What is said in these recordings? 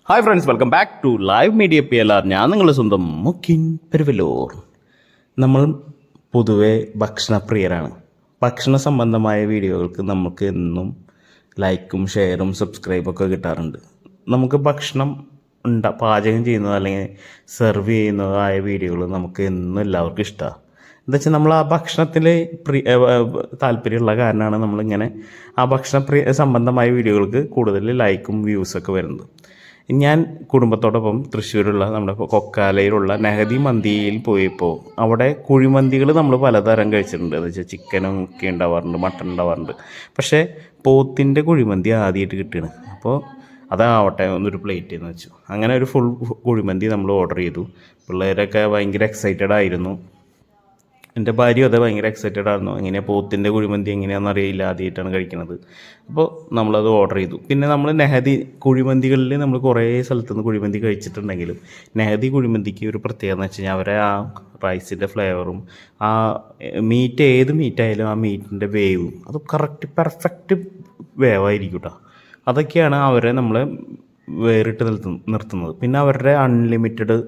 Hi friends, welcome back to live media PLR. ഞാൻ നിങ്ങളുടെ സ്വന്തം മുക്കിൻ പെരുവല്ലൂർ. നമ്മൾ പൊതുവെ ഭക്ഷണപ്രിയരാണ്. ഭക്ഷണ സംബന്ധമായ വീഡിയോകൾക്ക് നമുക്ക് എന്നും ലൈക്കും ഷെയറും സബ്സ്ക്രൈബൊക്കെ കിട്ടാറുണ്ട്. നമുക്ക് ഭക്ഷണം പാചകം ചെയ്യുന്നത് അല്ലെങ്കിൽ സെർവ് ചെയ്യുന്നതായ വീഡിയോകൾ നമുക്ക് എന്നും എല്ലാവർക്കും ഇഷ്ടമാണ്. എന്താ വെച്ചാൽ നമ്മൾ ആ ഭക്ഷണത്തിൽ താല്പര്യമുള്ള കാരണമാണ് നമ്മളിങ്ങനെ ആ സംബന്ധമായ വീഡിയോകൾക്ക് കൂടുതൽ ലൈക്കും വ്യൂസൊക്കെ വരുന്നത്. ഞാൻ കുടുംബത്തോടൊപ്പം തൃശ്ശൂരുള്ള നമ്മുടെ കൊക്കാലയിലുള്ള നെഹദി മന്തിയിൽ പോയപ്പോൾ അവിടെ കുഴിമന്തികൾ നമ്മൾ പലതരം കഴിച്ചിട്ടുണ്ട്. എന്ന് വെച്ചാൽ ചിക്കനും ഒക്കെ ഉണ്ടാവാറുണ്ട്, മട്ടൺ ഉണ്ടാവാറുണ്ട്. പക്ഷേ പോത്തിൻ്റെ കുഴിമന്തി ആദ്യമായിട്ട് കിട്ടുകയാണ്. അപ്പോൾ അതാവട്ടെ ഒന്നൊരു പ്ലേറ്റ് എന്ന് വെച്ചു. അങ്ങനെ ഒരു ഫുൾ കുഴിമന്തി നമ്മൾ ഓർഡർ ചെയ്തു. പിള്ളേരൊക്കെ ഭയങ്കര എക്സൈറ്റഡ് ആയിരുന്നു. എൻ്റെ ഭാര്യ അത് ഭയങ്കര എക്സൈറ്റഡ് ആയിരുന്നു. എങ്ങനെയാണ് പോത്തിൻ്റെ കുഴിമന്തി എങ്ങനെയാണെന്ന് അറിയില്ല, ആദ്യമായിട്ടാണ് കഴിക്കുന്നത്. അപ്പോൾ നമ്മളത് ഓർഡർ ചെയ്തു. പിന്നെ നമ്മൾ നെഹദി കുഴിമന്തികളിൽ നമ്മൾ കുറേ സ്ഥലത്തുനിന്ന് കുഴിമന്തി കഴിച്ചിട്ടുണ്ടെങ്കിലും നെഹദി കുഴിമന്തിക്ക് ഒരു പ്രത്യേകത എന്ന് വെച്ച് കഴിഞ്ഞാൽ അവരെ ആ റൈസിൻ്റെ ഫ്ലേവറും ആ മീറ്റ് ഏത് മീറ്റായാലും ആ മീറ്റിൻ്റെ വേവും അത് കറക്റ്റ് പെർഫെക്റ്റ് വേവായിരിക്കും കേട്ടോ. അതൊക്കെയാണ് അവരെ നമ്മളെ വേറിട്ട് നിർത്തുന്നത്. പിന്നെ അവരുടെ അൺലിമിറ്റഡ്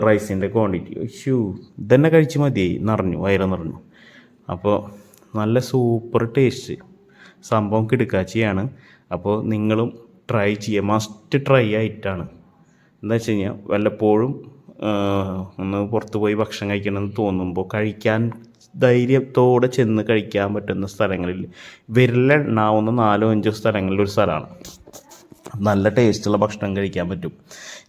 റൈസിൻ്റെ ക്വാണ്ടിറ്റി ഇതന്നെ കഴിച്ച് മതിയായി, വയറ് നിറഞ്ഞു. അപ്പോൾ നല്ല സൂപ്പർ ടേസ്റ്റ്, സംഭവം കിടുക്കാച്ചിയാണ്. അപ്പോൾ നിങ്ങളും ട്രൈ ചെയ്യുക, മസ്റ്റ് ട്രൈ ആയിട്ടാണ്. എന്താ വെച്ച് കഴിഞ്ഞാൽ വല്ലപ്പോഴും ഒന്ന് പുറത്ത് പോയി ഭക്ഷണം കഴിക്കണമെന്ന് തോന്നുമ്പോൾ കഴിക്കാൻ ധൈര്യത്തോടെ ചെന്ന് കഴിക്കാൻ പറ്റുന്ന സ്ഥലങ്ങളിൽ വിരലെണ്ണാവുന്ന 4-5 സ്ഥലങ്ങളിലൊരു സ്ഥലമാണ്. നല്ല ടേസ്റ്റുള്ള ഭക്ഷണം കഴിക്കാൻ പറ്റും.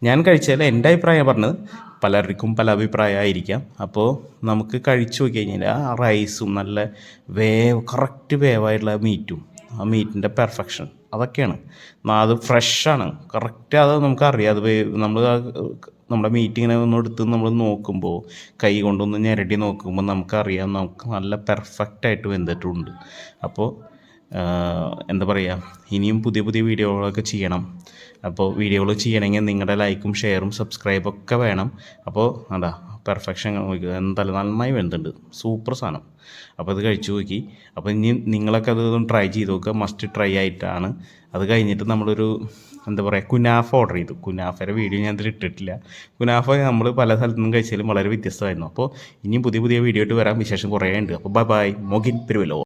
ഞാൻ കഴിച്ചാൽ എൻ്റെ അഭിപ്രായം പറഞ്ഞത്, പലർക്കും പല അഭിപ്രായമായിരിക്കാം. അപ്പോൾ നമുക്ക് കഴിച്ചു നോക്കി കഴിഞ്ഞാൽ ആ റൈസും നല്ല കറക്റ്റ് വേവായിട്ടുള്ള മീറ്റും ആ മീറ്റിൻ്റെ പെർഫെക്ഷൻ അതൊക്കെയാണ്. അത് ഫ്രഷാണ്, കറക്റ്റ്. അത് നമുക്കറിയാം. അത് നമ്മൾ നമ്മുടെ മീറ്റിങ്ങിനെ ഒന്ന് എടുത്ത് നമ്മൾ നോക്കുമ്പോൾ, കൈ കൊണ്ടൊന്ന് ഞെരടി നോക്കുമ്പോൾ നമുക്കറിയാം നമുക്ക് നല്ല പെർഫെക്റ്റായിട്ട് വെന്തിട്ടുണ്ട്. അപ്പോൾ എന്താ പറയുക, ഇനിയും പുതിയ പുതിയ വീഡിയോകളൊക്കെ ചെയ്യണം. അപ്പോൾ വീഡിയോകൾ ചെയ്യണമെങ്കിൽ നിങ്ങളുടെ ലൈക്കും ഷെയറും സബ്സ്ക്രൈബൊക്കെ വേണം. അപ്പോൾ പെർഫെക്ഷൻ എന്തായാലും നന്നായി വെന്തുണ്ട്, സൂപ്പർ സാധനം. അപ്പോൾ അത് കഴിച്ചു നോക്കി. അപ്പോൾ ഇനി നിങ്ങളൊക്കെ അതൊന്ന് ട്രൈ ചെയ്ത് നോക്കുക, മസ്റ്റ് ട്രൈ ആയിട്ടാണ്. അത് കഴിഞ്ഞിട്ട് നമ്മളൊരു എന്താ പറയുക, കുനാഫ ഓർഡർ ചെയ്തു. കുനാഫയുടെ വീഡിയോ ഞാൻ ഇതിൽ ഇട്ടിട്ടില്ല. കുനാഫ നമ്മൾ പല സ്ഥലത്തു നിന്നും കഴിച്ചാലും വളരെ വ്യത്യസ്തമായിരുന്നു. അപ്പോൾ ഇനിയും പുതിയ പുതിയ വീഡിയോ ആയിട്ട് വരാൻ വിശേഷം കുറേ ഉണ്ട്. അപ്പോൾ ബൈ, മോഗിൻ പെരുവല്ലോ.